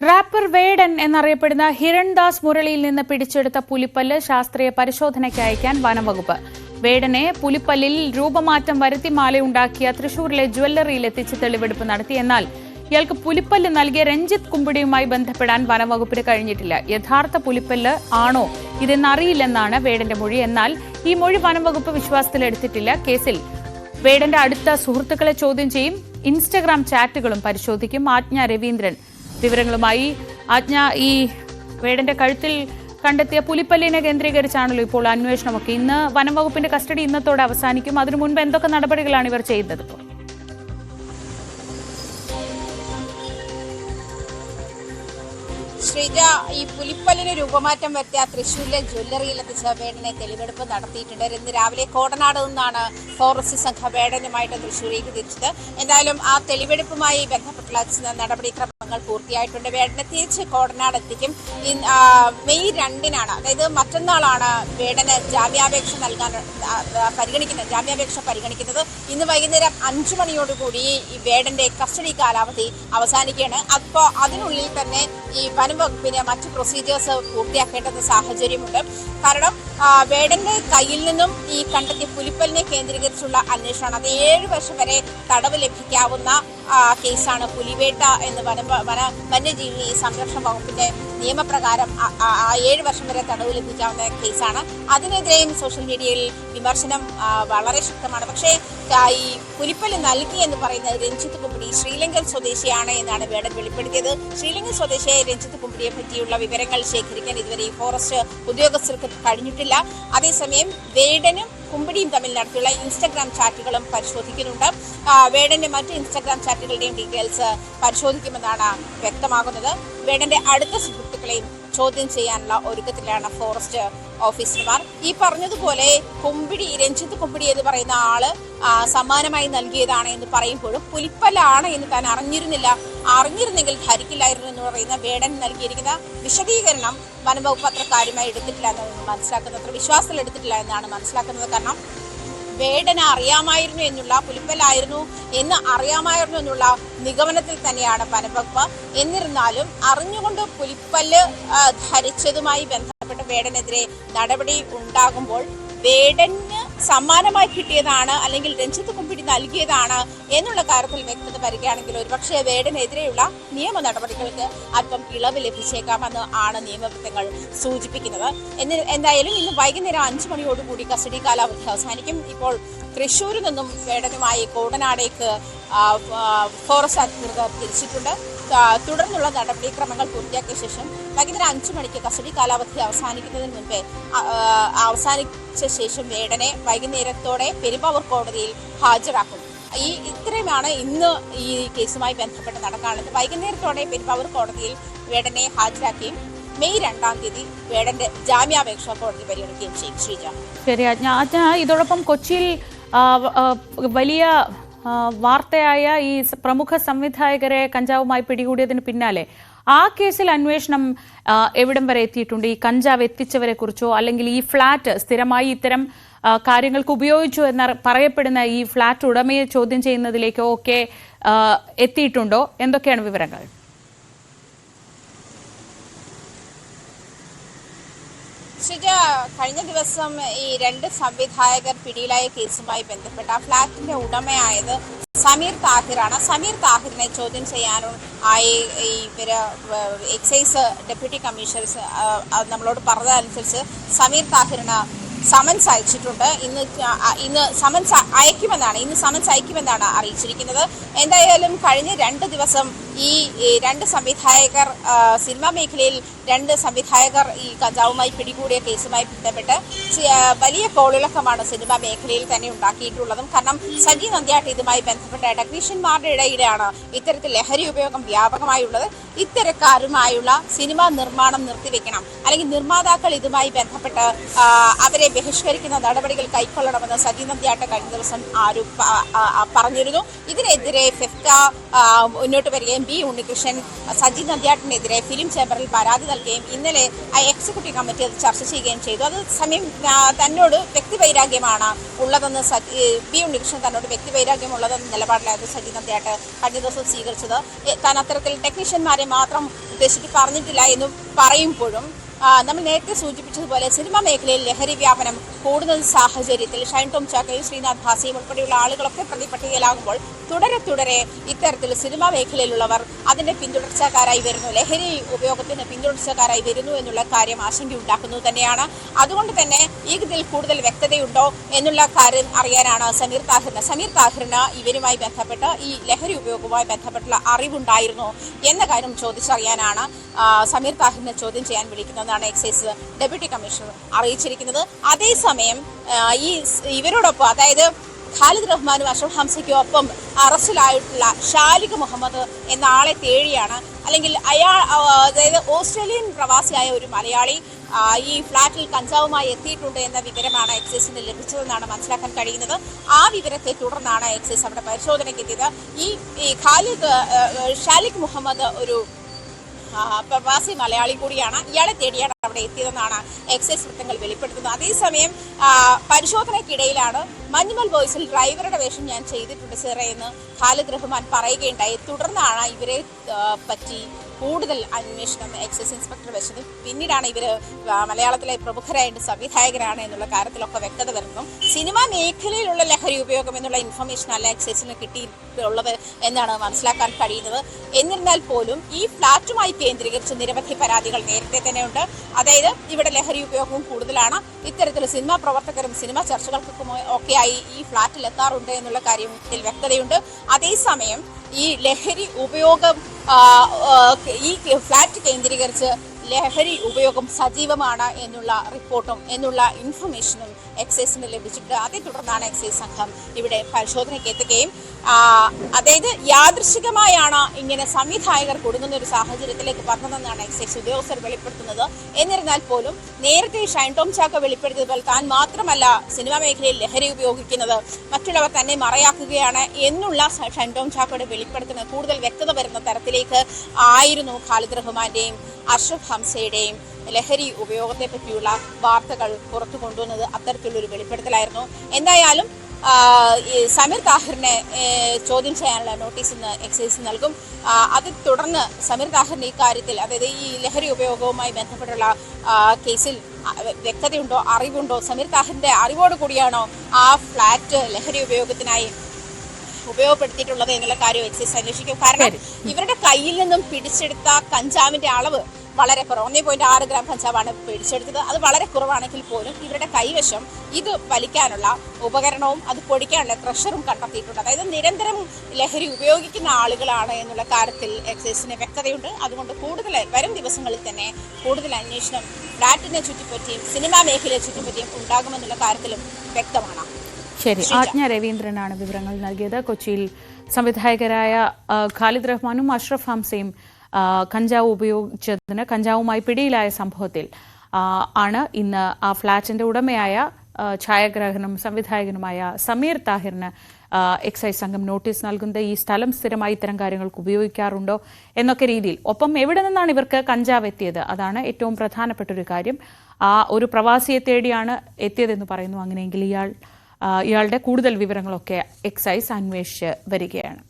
Wrapper വേടൻ എന്നറിയപ്പെടുന്ന ഹിരൺദാസ് മുരളിയിൽ നിന്ന് പിടിച്ചെടുത്ത പുലിപ്പല്ല് ശാസ്ത്രീയ പരിശോധനയ്ക്ക് അയക്കാൻ വനംവകുപ്പ്. വേടനെ പുലിപ്പല്ലിൽ രൂപമാറ്റം വരുത്തി മാലയുണ്ടാക്കിയ തൃശൂരിലെ ജ്വല്ലറിയിൽ എത്തിച്ച് തെളിവെടുപ്പ് നടത്തി. എന്നാൽ ഇയാൾക്ക് പുലിപ്പല്ല് നൽകിയ രഞ്ജിത്ത് കുമ്പിടിയുമായി ബന്ധപ്പെടാൻ വനംവകുപ്പിന് കഴിഞ്ഞിട്ടില്ല. യഥാർത്ഥ പുലിപ്പല്ല് ആണോ ഇതെന്നറിയില്ലെന്നാണ് വേടന്റെ മൊഴി. എന്നാൽ ഈ മൊഴി വനംവകുപ്പ് വിശ്വാസത്തിലെടുത്തിട്ടില്ല. കേസിൽ വേടന്റെ അടുത്ത സുഹൃത്തുക്കളെ ചോദ്യം ചെയ്യും. ഇൻസ്റ്റഗ്രാം ചാറ്റുകളും പരിശോധിക്കും. ആജ്ഞ രവീന്ദ്രൻ വിവരങ്ങളുമായി. ആജ്ഞ, ഈ വേടന്റെ കഴുത്തിൽ കണ്ടെത്തിയ പുലിപ്പല്ലിനെ കേന്ദ്രീകരിച്ചാണല്ലോ ഇപ്പോൾ അന്വേഷണമൊക്കെ. ഇന്ന് വനംവകുപ്പിന്റെ കസ്റ്റഡി ഇന്നത്തോടെ അവസാനിക്കും. അതിനു മുൻപ് എന്തൊക്കെ നടപടികളാണ് ഇവർ ചെയ്യുന്നത്? ഇപ്പോൾ ശ്രീജ, ഈ പുലിപ്പല്ലിന് രൂപമാറ്റം വരുത്തിയ തൃശ്ശൂരിലെ ജ്വല്ലറിയിൽ എത്തിച്ച വേടനെ തെളിവെടുപ്പ് നടത്തിയിട്ടുണ്ട്. ഇന്ന് രാവിലെ കോടനാട് നിന്നാണ് ഫോറസ്റ്റ് സംഘം വേടനുമായിട്ട് തൃശ്ശൂരിലേക്ക് തിരിച്ചത്. എന്തായാലും ആ തെളിവെടുപ്പുമായി ബന്ധപ്പെട്ടുള്ള നടപടിക്രമങ്ങൾ പൂർത്തിയായിട്ടുണ്ട്. വേടനെ തിരിച്ച് കോടനാട് എത്തിക്കും. മെയ് 2-നാണ്, അതായത് മറ്റന്നാളാണ് വേടന് ജാമ്യാപേക്ഷ പരിഗണിക്കുന്നത്. ഇന്ന് വൈകുന്നേരം 5 മണിയോടുകൂടി ഈ വേടന്റെ കസ്റ്റഡി കാലാവധി അവസാനിക്കുകയാണ്. അപ്പോൾ അതിനുള്ളിൽ തന്നെ ഈ വനംവകുപ്പിന് മറ്റ് പ്രൊസീജിയേഴ്സ് പൂർത്തിയാക്കേണ്ടുന്ന സാഹചര്യമുണ്ട്. കാരണം വേടന്റെ കയ്യിൽ നിന്നും ഈ കണ്ടെത്തിയ പുലിപ്പല്ലിനെ കേന്ദ്രീകരിച്ചുള്ള അന്വേഷണമാണ്. അത് 7 വർഷം വരെ തടവ് ലഭിക്കാവുന്ന കേസാണ് പുലിവേട്ട എന്ന് വന്യജീവി സംരക്ഷണ വകുപ്പിന്റെ നിയമപ്രകാരം 7 വർഷം വരെ തടവ് ലഭിക്കാവുന്ന കേസാണ്. അതിനെതിരെയും സോഷ്യൽ മീഡിയയിൽ വിമർശനം വളരെ ശക്തമാണ്. പക്ഷേ ഈ പുലിപ്പല്ല് നൽകി എന്ന് പറയുന്നത് രഞ്ജിത്ത് കുമ്പിടി ശ്രീലങ്കൻ സ്വദേശിയാണ് എന്നാണ് വേടൻ വെളിപ്പെടുത്തിയത്. ശ്രീലങ്കൻ സ്വദേശിയായ രഞ്ജിത്ത് കുമ്പിടിയെ പറ്റിയുള്ള വിവരങ്ങൾ ശേഖരിക്കാൻ ഇതുവരെ ഈ ഫോറസ്റ്റ് ഉദ്യോഗസ്ഥർക്ക് കഴിഞ്ഞിട്ടില്ല. അതേസമയം വേടനും കുമ്പിടിയും തമ്മിൽ നടത്തിയുള്ള ഇൻസ്റ്റഗ്രാം ചാറ്റുകളും പരിശോധിക്കുന്നുണ്ട്. വേടന്റെ മറ്റ് ഇൻസ്റ്റഗ്രാം ചാറ്റുകളുടെയും ഡീറ്റെയിൽസ് പരിശോധിക്കുമെന്നാണ് വ്യക്തമാകുന്നത്. വേടന്റെ അടുത്ത സുഹൃത്തുക്കളെയും ചോദ്യം ചെയ്യാനുള്ള ഒരുക്കത്തിലാണ് ഫോറസ്റ്റ് ഓഫീസർമാർ. ഈ പറഞ്ഞതുപോലെ രഞ്ജിത്ത് കുമ്പിടി എന്ന് പറയുന്ന ആള് സമ്മാനമായി നൽകിയതാണ് എന്ന് പറയുമ്പോഴും പുലിപ്പല്ലാണ് എന്ന് താൻ അറിഞ്ഞിരുന്നെങ്കിൽ ധരിക്കില്ലായിരുന്നു എന്ന് പറയുന്ന വേടൻ നൽകിയിരിക്കുന്ന വിശദീകരണം വനംവകുപ്പ് അത്ര കാര്യമായി എടുത്തിട്ടില്ല എന്നാണ് മനസ്സിലാക്കുന്നത്. അത്ര വിശ്വാസത്തിൽ എടുത്തിട്ടില്ല എന്നാണ് മനസ്സിലാക്കുന്നത്. കാരണം വേടന് അറിയാമായിരുന്നു എന്നുള്ള പുലിപ്പല്ലായിരുന്നു എന്ന് അറിയാമായിരുന്നു എന്നുള്ള നിഗമനത്തിൽ തന്നെയാണ് വനംവകുപ്പ്. എന്നിരുന്നാലും അറിഞ്ഞുകൊണ്ട് പുലിപ്പല്ല് ധരിച്ചതുമായി ബന്ധപ്പെട്ട് വേടനെതിരെ നടപടി ഉണ്ടാകുമ്പോൾ വേടന് സമ്മാനമായി കിട്ടിയതാണ് അല്ലെങ്കിൽ രഞ്ജിത്ത് കുമ്പിടി നൽകിയതാണ് എന്നുള്ള കാര്യത്തിൽ വ്യക്തത വരികയാണെങ്കിൽ ഒരുപക്ഷെ വേടനെതിരെയുള്ള നിയമ നടപടികൾക്ക് അല്പം ഇളവ് ലഭിച്ചേക്കാമെന്ന് ആണ് നിയമവൃത്തങ്ങൾ സൂചിപ്പിക്കുന്നത്. എന്തായാലും ഇന്ന് വൈകുന്നേരം 5 മണിയോടുകൂടി കസ്റ്റഡി കാലാവധി അവസാനിക്കും. ഇപ്പോൾ തൃശ്ശൂരിൽ നിന്നും വേടനുമായി കോടനാടേക്ക് ഫോറസ്റ്റ് അധികൃതർ തിരിച്ചിട്ടുണ്ട്. തുടർന്നുള്ള നടപടിക്രമങ്ങൾ പൂർത്തിയാക്കിയ ശേഷം വൈകുന്നേരം 5 മണിക്ക് കസ്റ്റഡി കാലാവധി അവസാനിക്കുന്നതിന് മുൻപേ അവസാനിച്ച ശേഷം വേടനെ വൈകുന്നേരത്തോടെ പെരുമ്പാവൂർ കോടതിയിൽ ഹാജരാക്കും. ഇത്രയുമാണ് ഇന്ന് ഈ കേസുമായി ബന്ധപ്പെട്ട് നടക്കാനുള്ളത്. വൈകുന്നേരത്തോടെ പെരുമ്പാവൂർ കോടതിയിൽ വേടനെ ഹാജരാക്കുകയും മെയ് 2-ാം തീയതി വേടന്റെ ജാമ്യാപേക്ഷ കോടതി പരിഗണിക്കുകയും ചെയ്യും. ശ്രീജ, ശരി. ഇതോടൊപ്പം കൊച്ചിയിൽ വലിയ വാർത്തയായ ഈ പ്രമുഖ സംവിധായകരെ കഞ്ചാവുമായി പിടികൂടിയതിന് പിന്നാലെ ആ കേസിൽ അന്വേഷണം എവിടം വരെ എത്തിയിട്ടുണ്ട്? ഈ കഞ്ചാവ് എത്തിച്ചവരെ കുറിച്ചോ അല്ലെങ്കിൽ ഈ ഫ്ളാറ്റ് സ്ഥിരമായി ഇത്തരം കാര്യങ്ങൾക്ക് ഉപയോഗിച്ചു എന്ന് പറയപ്പെടുന്ന ഈ ഫ്ളാറ്റ് ഉടമയെ ചോദ്യം ചെയ്യുന്നതിലേക്കോ ഒക്കെ എത്തിയിട്ടുണ്ടോ? എന്തൊക്കെയാണ് വിവരങ്ങൾ? ശ്രീജ, കഴിഞ്ഞ ദിവസം ഈ 2 സംവിധായകർ പിടിയിലായ കേസുമായി ബന്ധപ്പെട്ട ഫ്ളാറ്റിന്റെ ഉടമയായത് സമീർ താഹിറാണ്. സമീർ താഹിറിനെ ചോദ്യം ചെയ്യാനായി ഇവര് എക്സൈസ് ഡെപ്യൂട്ടി കമ്മീഷണർ നമ്മളോട് പറഞ്ഞതനുസരിച്ച് സമീർ താഹിറിന് സമൻസ് അയച്ചിട്ടുണ്ട്. ഇന്ന് സമൻസ് അയക്കുമെന്നാണ് അറിയിച്ചിരിക്കുന്നത്. എന്തായാലും കഴിഞ്ഞ 2 ദിവസം ഈ 2 സംവിധായകർ സിനിമാ മേഖലയിൽ 2 സംവിധായകർ ഈ കഞ്ചാവുമായി പിടികൂടിയ കേസുമായി ബന്ധപ്പെട്ട് വലിയ കോളിളക്കമാണ് സിനിമാ മേഖലയിൽ തന്നെ ഉണ്ടാക്കിയിട്ടുള്ളതും. കാരണം സജി നന്ദ്യാട്ട് ഇതുമായി ബന്ധപ്പെട്ട ടെക്നീഷ്യന്മാരുടെ ഇടയിലാണ് ഇത്തരത്തിൽ ലഹരി ഉപയോഗം വ്യാപകമായുള്ളത്. ഇത്തരക്കാരുമായുള്ള സിനിമാ നിർമ്മാണം നിർത്തിവെക്കണം, അല്ലെങ്കിൽ നിർമ്മാതാക്കൾ ഇതുമായി ബന്ധപ്പെട്ട് അവരെ ബഹിഷ്കരിക്കുന്ന നടപടികൾ കൈക്കൊള്ളണമെന്ന് സജി നന്ദ്യാട്ട് കഴിഞ്ഞ ദിവസം പറഞ്ഞിരുന്നു. ഇതിനെതിരെ ഫെഫ്ക മുന്നോട്ട് വരികയും ബി ഉണ്ണികൃഷ്ണൻ സജി നന്ദ്യാട്ടിനെതിരെ ഫിലിം ചേംബറിൽ പരാതി നൽകുകയും ഇന്നലെ എക്സിക്യൂട്ടീവ് കമ്മിറ്റി അത് ചർച്ച ചെയ്യുകയും ചെയ്തു. അതേസമയം തന്നോട് വ്യക്തിവൈരാഗ്യമാണ് ഉള്ളതെന്ന് ബി ഉണ്ണികൃഷ്ണൻ തന്നോട് വ്യക്തിവൈരാഗ്യമുള്ളതെന്ന നിലപാടിലായിരുന്നു സജി നന്ദ്യാട്ട് കഴിഞ്ഞ ദിവസം സ്വീകരിച്ചത്. താൻ അത്തരത്തിൽ ടെക്നീഷ്യന്മാരെ മാത്രം ഉദ്ദേശിച്ച് പറഞ്ഞിട്ടില്ല എന്ന് പറയുമ്പോഴും നമ്മൾ നേരത്തെ സൂചിപ്പിച്ചതുപോലെ സിനിമാ മേഖലയിൽ ലഹരി വ്യാപനം കൂടുന്ന സാഹചര്യത്തിൽ ഷൈൻ ടോം ചാക്കോയും ശ്രീനാഥ് ഭാസിയും ഉൾപ്പെടെയുള്ള ആളുകളൊക്കെ പ്രതിപട്ടികയിലാകുമ്പോൾ തുടരെ ഇത്തരത്തിൽ സിനിമാ മേഖലയിലുള്ളവർ അതിന്റെ പിന്തുടർച്ചക്കാരായി വരുന്നു, ലഹരി ഉപയോഗത്തിന് പിന്തുടർച്ചക്കാരായി വരുന്നു എന്നുള്ള കാര്യം ആശങ്കയുണ്ടാക്കുന്നത് തന്നെയാണ്. അതുകൊണ്ട് തന്നെ ഇതിൽ കൂടുതൽ വ്യക്തതയുണ്ടോ എന്നുള്ള കാര്യം അറിയാനാണ് സമീർ താഹിറിന് ഇവരുമായി ബന്ധപ്പെട്ട് ഈ ലഹരി ഉപയോഗവുമായി ബന്ധപ്പെട്ടുള്ള അറിവുണ്ടായിരുന്നു എന്ന കാര്യം ചോദിച്ചറിയാനാണ് സമീർ താഹിറിനെ ചോദ്യം ചെയ്യാൻ വിളിക്കുന്നതെന്നാണ് എക്സൈസ് ഡെപ്യൂട്ടി കമ്മീഷണർ അറിയിച്ചിരിക്കുന്നത്. അതേസമയം ഇവരോടൊപ്പം, അതായത് ഖാലിദ് റഹ്മാനും അഷ്റഫ് ഹംസയ്ക്കും ഒപ്പം അറസ്റ്റിലായിട്ടുള്ള ഷാലിഖ് മുഹമ്മദ് എന്ന ആളെ തേടിയാണ്, അല്ലെങ്കിൽ അതായത് ഓസ്ട്രേലിയൻ പ്രവാസിയായ ഒരു മലയാളി ഈ ഫ്ളാറ്റിൽ കഞ്ചാവുമായി എത്തിയിട്ടുണ്ട് എന്ന വിവരമാണ് എക്സൈസിന് ലഭിച്ചതെന്നാണ് മനസ്സിലാക്കാൻ കഴിയുന്നത്. ആ വിവരത്തെ തുടർന്നാണ് എക്സൈസ് അവിടെ പരിശോധനയ്ക്ക് എത്തിയത്. ഈ ഷാലിഖ് മുഹമ്മദ് ഒരു പ്രവാസി മലയാളി കൂടിയാണ്. ഇയാളെ തേടിയാണ് അവിടെ എത്തിയതെന്നാണ് എക്സൈസ് വൃത്തങ്ങൾ വെളിപ്പെടുത്തുന്നത്. അതേസമയം പരിശോധനയ്ക്കിടയിലാണ് മഞ്ഞുമൽ ബോയ്സിൽ ഡ്രൈവറുടെ വേഷം ഞാൻ ചെയ്തിട്ടുണ്ട് സാറേ എന്ന് ഖാലിദ് റഹ്മാൻ പറയുകയുണ്ടായി. തുടർന്നാണ് ഇവരെ പറ്റി കൂടുതൽ അന്വേഷണം എക്സൈസ് ഇൻസ്പെക്ടർ വെച്ചത്. പിന്നീടാണ് ഇവര് മലയാളത്തിലെ പ്രമുഖരായിട്ട് സംവിധായകരാണ് എന്നുള്ള കാര്യത്തിലൊക്കെ വ്യക്തത വരുന്നു. സിനിമാ മേഖലയിലുള്ള ലഹരി ഉപയോഗം എന്നുള്ള ഇൻഫർമേഷൻ അല്ല എക്സൈസിന് കിട്ടിയിട്ടുള്ളത് എന്നാണ് മനസ്സിലാക്കാൻ കഴിയുന്നത്. എന്നിരുന്നാൽ പോലും ഈ ഫ്ളാറ്റുമായി കേന്ദ്രീകരിച്ച് നിരവധി പരാതികൾ നേരത്തെ തന്നെയുണ്ട്. അതായത് ഇവിടെ ലഹരി ഉപയോഗവും കൂടുതലാണ്, ഇത്തരത്തിൽ സിനിമാ പ്രവർത്തകരും സിനിമാ ചർച്ചകൾക്കും ഒക്കെയായി ഈ ഫ്ളാറ്റിൽ എത്താറുണ്ട് എന്നുള്ള കാര്യത്തിൽ വ്യക്തതയുണ്ട്. അതേസമയം ഈ ലഹരി ഉപയോഗം ഈ ഫ്ളാറ്റ് കേന്ദ്രീകരിച്ച് ലഹരി ഉപയോഗം സജീവമാണ് എന്നുള്ള റിപ്പോർട്ടും എന്നുള്ള ഇൻഫർമേഷനും എക്സൈസിന് ലഭിച്ചിട്ടുണ്ട്. അതേ തുടർന്നാണ് എക്സൈസ് സംഘം ഇവിടെ പരിശോധനയ്ക്ക് എത്തുകയും അതായത് യാദൃശ്ചികമായാണ് ഇങ്ങനെ സംവിധായകർ കൊടുങ്ങുന്ന ഒരു സാഹചര്യത്തിലേക്ക് വന്നതെന്നാണ് എക്സൈസ് ഉദ്യോഗസ്ഥർ വെളിപ്പെടുത്തുന്നത്. എന്നിരുന്നാൽ പോലും നേരത്തെ ഷൈൻ ടോം ചാക്കോ വെളിപ്പെടുത്തിയതുപോലെ താൻ മാത്രമല്ല സിനിമാ മേഖലയിൽ ലഹരി ഉപയോഗിക്കുന്നത്, മറ്റുള്ളവർ തന്നെ മറയാക്കുകയാണ് എന്നുള്ള ഷൈൻ ടോം ചാക്കോയുടെ വെളിപ്പെടുത്തുന്ന കൂടുതൽ വ്യക്തത വരുന്ന തരത്തിലേക്ക് ആയിരുന്നു ഖാലിദ് റഹ്മാന്റെയും അഷ്റഫ് ഹംസയുടെയും ലഹരി ഉപയോഗത്തെ പറ്റിയുള്ള വാർത്തകൾ പുറത്തു കൊണ്ടുവന്നത്. അത്തരത്തിലുള്ളൊരു വെളിപ്പെടുത്തലായിരുന്നു. എന്തായാലും സമീർ താഹിറിനെ ചോദ്യം ചെയ്യാനുള്ള നോട്ടീസ് ഇന്ന് എക്സൈസ് നൽകും. അത് തുടർന്ന് സമീർ താഹിറിന്റെ ഈ കാര്യത്തിൽ, അതായത് ഈ ലഹരി ഉപയോഗവുമായി ബന്ധപ്പെട്ടുള്ള കേസിൽ വ്യക്തതയുണ്ടോ, അറിവുണ്ടോ, സമീർ താഹിറിന്റെ അറിവോട് കൂടിയാണോ ആ ഫ്ളാറ്റ് ലഹരി ഉപയോഗത്തിനായി ഉപയോഗപ്പെടുത്തിയിട്ടുള്ളത് എന്നുള്ള കാര്യം എക്സൈസ് അന്വേഷിക്കും. കാരണം ഇവരുടെ കയ്യിൽ നിന്നും പിടിച്ചെടുത്ത കഞ്ചാവിന്റെ അളവ് വളരെ കുറവ്, 1.6 ഗ്രാം കഞ്ചാവാണ് പിടിച്ചെടുത്തത്. അത് വളരെ കുറവാണെങ്കിൽ പോലും ഇവരുടെ കൈവശം ഇത് വലിക്കാനുള്ള ഉപകരണവും അത് പൊടിക്കാനുള്ള ക്രഷറും കണ്ടെത്തിയിട്ടുണ്ട്. അതായത് നിരന്തരം ലഹരി ഉപയോഗിക്കുന്ന ആളുകളാണ് എന്നുള്ള കാര്യത്തിൽ എക്സൈസിന് വ്യക്തതയുണ്ട്. അതുകൊണ്ട് കൂടുതൽ വരും ദിവസങ്ങളിൽ തന്നെ കൂടുതൽ അന്വേഷണം ഫ്ളാറ്റിനെ ചുറ്റിപ്പറ്റിയും സിനിമാ മേഖലയെ ചുറ്റിപ്പറ്റിയും ഉണ്ടാകുമെന്നുള്ള കാര്യത്തിലും വ്യക്തമാണ്. ശരി, ആജ്ഞ രവീന്ദ്രനാണ് വിവരങ്ങൾ നൽകിയത്. കൊച്ചിയിൽ സംവിധായകരായ ഖാലിദ് റഹ്മാനും അഷ്റഫ് ഹംസയും കഞ്ചാവുമായി പിടിയിലായ സംഭവത്തിൽ ആണ് ഇന്ന് ആ ഫ്ളാറ്റിന്റെ ഉടമയായ ഛായാഗ്രാഹകനും സംവിധായകനുമായ സമീർ താഹിറിന് എക്സൈസ് സംഘം നോട്ടീസ് നൽകുന്നത്. ഈ സ്ഥലം സ്ഥിരമായി ഇത്തരം കാര്യങ്ങൾക്ക് ഉപയോഗിക്കാറുണ്ടോ എന്നൊക്കെ രീതിയിൽ, ഒപ്പം എവിടെ നിന്നാണ് ഇവർക്ക് കഞ്ചാവ് എത്തിയത്, അതാണ് ഏറ്റവും പ്രധാനപ്പെട്ട ഒരു കാര്യം. ഒരു പ്രവാസിയെ തേടിയാണ് എത്തിയതെന്ന് പറയുന്നു. അങ്ങനെയെങ്കിൽ ഇയാളുടെ കൂടുതൽ വിവരങ്ങളൊക്കെ എക്സൈസ് അന്വേഷിച്ച് വരികയാണ്.